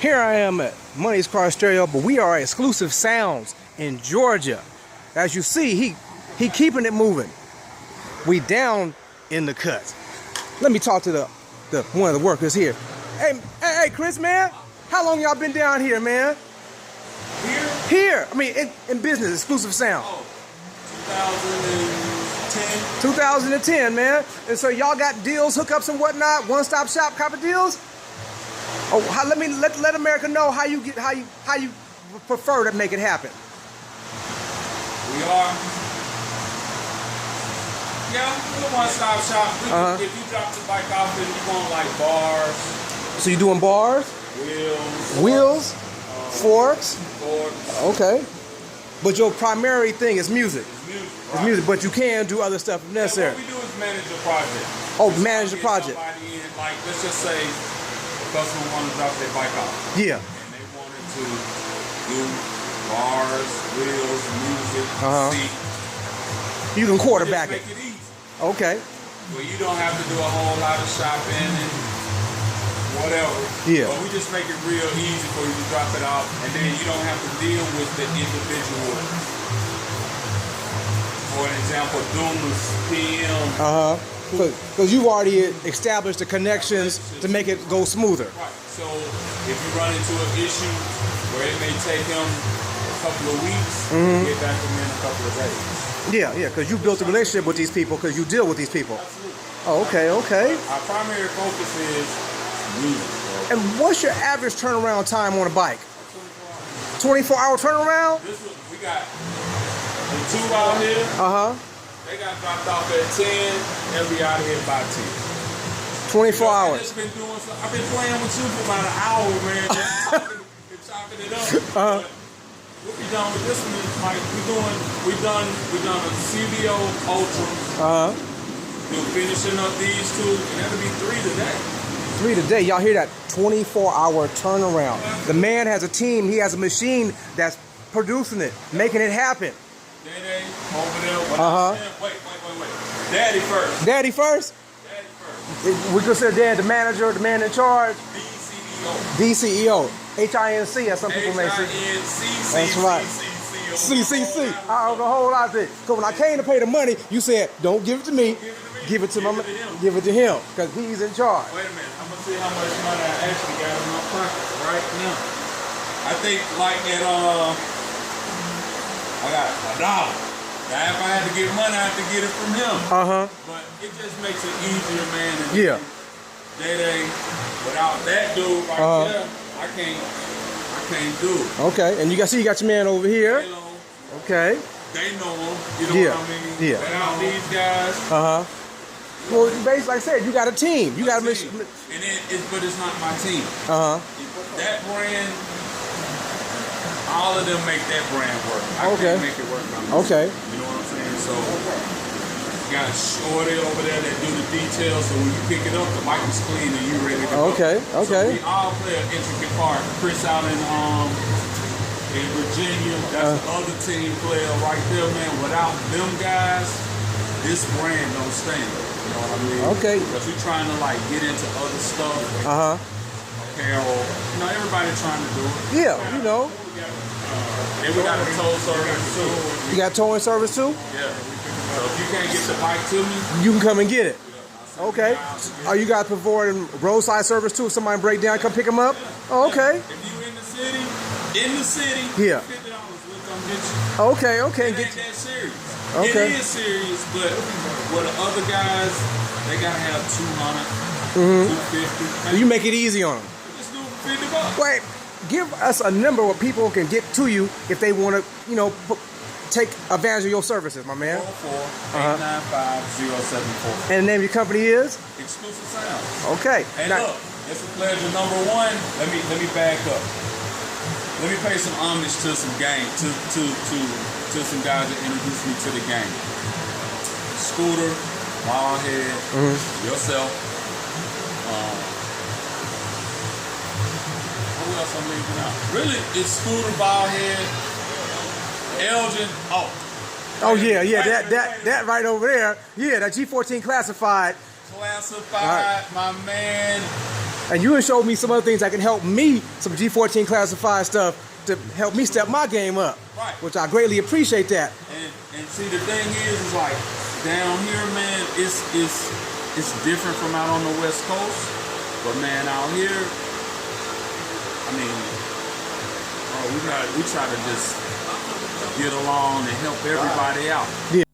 Here I am at Money's Car Stereo, but we are at Xklusiv Sounds in Georgia. As you see, he keeping it moving. We down in the cut. Let me talk to the one of the workers here. Hey, Chris, man. How long y'all been down here, man? Here. I mean, in business, Xklusiv Sound. Oh, 2010. 2010, man. And so y'all got deals, hookups, and whatnot. One-stop shop type of deals. Oh, let America know how you prefer to make it happen. We are. Yeah, we're a one-stop shop. If you drop the bike off, then you want like bars. So you doing bars? Wheels. Forks. Okay. But your primary thing is music. It's music, but you can do other stuff if necessary. What we do is manage the project. Oh, manage the project. Somebody in, like, let's just say the customer wanted to drop their bike off. Yeah. And they wanted to do bars, wheels, music, seat. You can quarterback it. Make it easy. Okay. Well, you don't have to do a whole lot of shopping and whatever. Yeah. But we just make it real easy for you to drop it off, and then you don't have to deal with the individual. For an example, Doomers, PM. Because you've already established the connections to make it go smoother. Right. So if you run into an issue where it may take him a couple of weeks, you get back to him in a couple of days. Yeah, because you built a relationship with these people because you deal with these people. Absolutely. Oh, okay. Our primary focus is music. And what's your average turnaround time on a bike? 24-hour turnaround? We got the two out here. They got dropped off at 10. They'll be out here by 10. 24 hours. I've been playing with you for about an hour, man. Just chopping it up. What we done with this one is like we done a CVO Ultra. We're finishing up these two, and that'll be 3 today. 3 today. Y'all hear that? 24-hour turnaround. The man has a team. He has a machine that's producing it, making it happen. Daddy over there. Wait. Daddy first. Daddy first? Daddy first. We consider Dad the manager, the man in charge. DCEO. HINC, as some people may say. HINC. That's right. CCC. I don't know a whole lot of it. Because when I came to pay the money, you said, don't give it to me. Give it to him. Because he's in charge. Wait a minute. I'm going to see how much money I actually got in my pocket right now. I think like at, I got $1. Now if I had to get money, I have to get it from him. But it just makes it easier, man. And without that dude right there, I can't do it. Okay, and you got your man over here. Okay. They know him. You know what I mean? Yeah. Without these guys. Well, basically, like I said, you got a team. You got a mission. But it's not my team. That brand. All of them make that brand work. I can't make it work by myself. Okay. You know what I'm saying? So, you got Shorty over there that do the details, so when you pick it up, the bike is clean and you ready to go. Okay. So we all play an intricate part. Chris out in Virginia, that's the other team player right there, man. Without them guys, this brand don't stand. You know what I mean? Okay. Because we're trying to like get into other stuff. Apparel. You know, everybody trying to do it. Yeah, you know. And we got a tow service too. You got towing service too? Yeah. So if you can't get the bike to me, you can come and get it. Okay. Are you guys providing roadside service too? If somebody break down, come pick them up? Oh, okay. If you in the city, yeah. $50, we'll come get you. Okay. It ain't that serious. Okay. It is serious, but with the other guys, they gotta have 200, 250. You make it easy on them. Just do $50. Wait. Give us a number where people can get to you if they want to, take advantage of your services, my man. 44895-074. And the name of your company is? Xklusiv Sounds. Okay. And look, it's a pleasure. Number one, let me back up. Let me pay some homage to some game, to some guys that introduced me to the game. Scooter, Wildhead, yourself. Who else I'm leaving out? Really, it's Scooter, Ballhead, Elgin. Oh yeah, that right over there. Yeah, that G14 classified. Classified, my man. And you showed me some other things that can help me, some G14 classified stuff to help me step my game up. Right. Which I greatly appreciate that. And see, the thing is like down here, man, it's different from out on the West Coast. But man, out here, I mean, we try to just get along and help everybody out. Yeah.